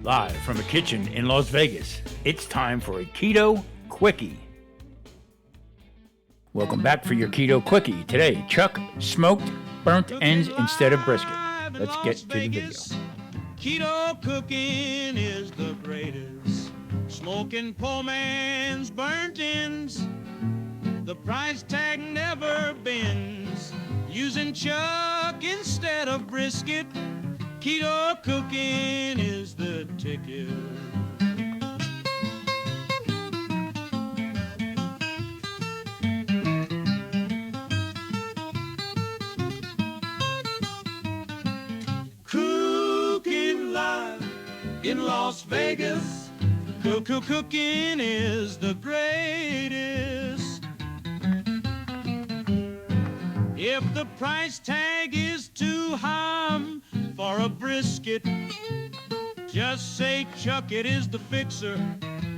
Live from a kitchen in Las Vegas, it's time for a Keto Quickie. Welcome back for your Keto Quickie. Today, Chuck smoked burnt ends instead of brisket. Let's get to the video. Keto cooking is the greatest. Smoking poor man's burnt ends. The price tag never bends. Using chuck instead of brisket. Keto cooking is the ticket. Cooking live in Las Vegas. Cooking is the greatest. If the price tag is too high for a brisket, just say chuck it is the fixer.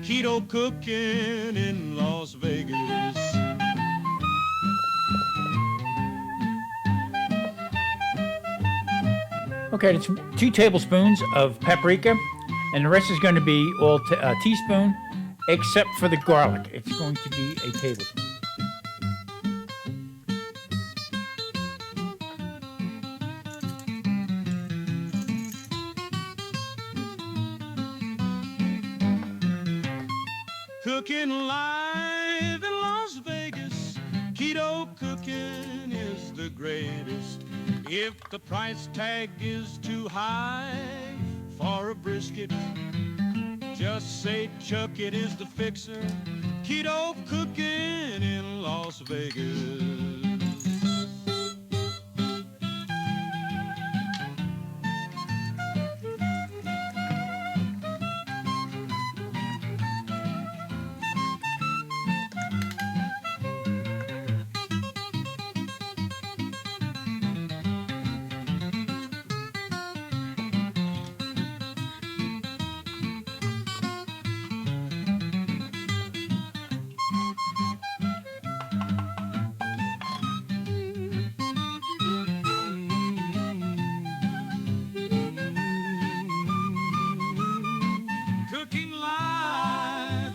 Keto cooking in Las Vegas. Okay, it's 2 tablespoons of paprika, and the rest is going to be all a teaspoon, except for the garlic. It's going to be a tablespoon. Cooking live in Las Vegas. Keto cooking is the greatest. If the price tag is too high for a brisket, just say chuck it is the fixer. Keto cooking in Las Vegas.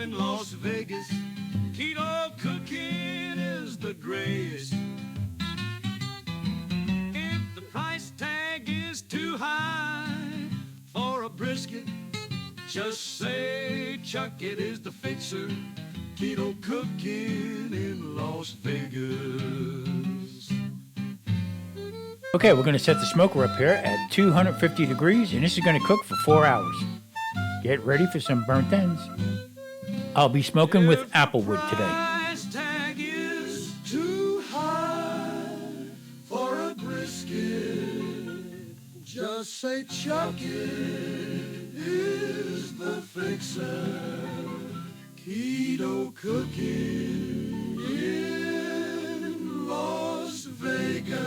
Las Vegas, keto cooking is the greatest. If the price tag is too high for a brisket, just say chuck it is the fixer. Keto cooking in Las Vegas. Okay, we're going to set the smoker up here at 250 degrees, and this is going to cook for 4 hours. Get ready for some burnt ends. I'll be smoking with applewood today. Price tag is too high for a brisket. Just say chuck it is the fixer. Keto cooking in Las Vegas.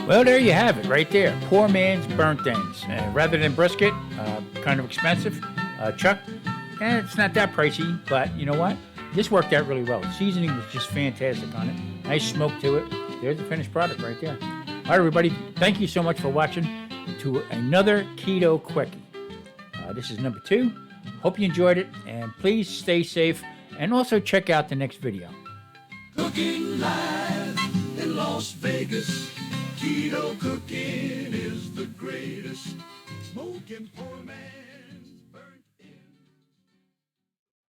Well, there you have it, right there. Poor man's burnt ends. Rather than brisket, kind of expensive. Chuck, it's not that pricey, but you know what? This worked out really well. The seasoning was just fantastic on it. Nice smoke to it. There's the finished product right there. All right, everybody. Thank you so much for watching to another Keto Quickie. This is number 2. Hope you enjoyed it, and please stay safe, and also check out the next video. Cooking live in Las Vegas. Keto cooking is the greatest. Smoking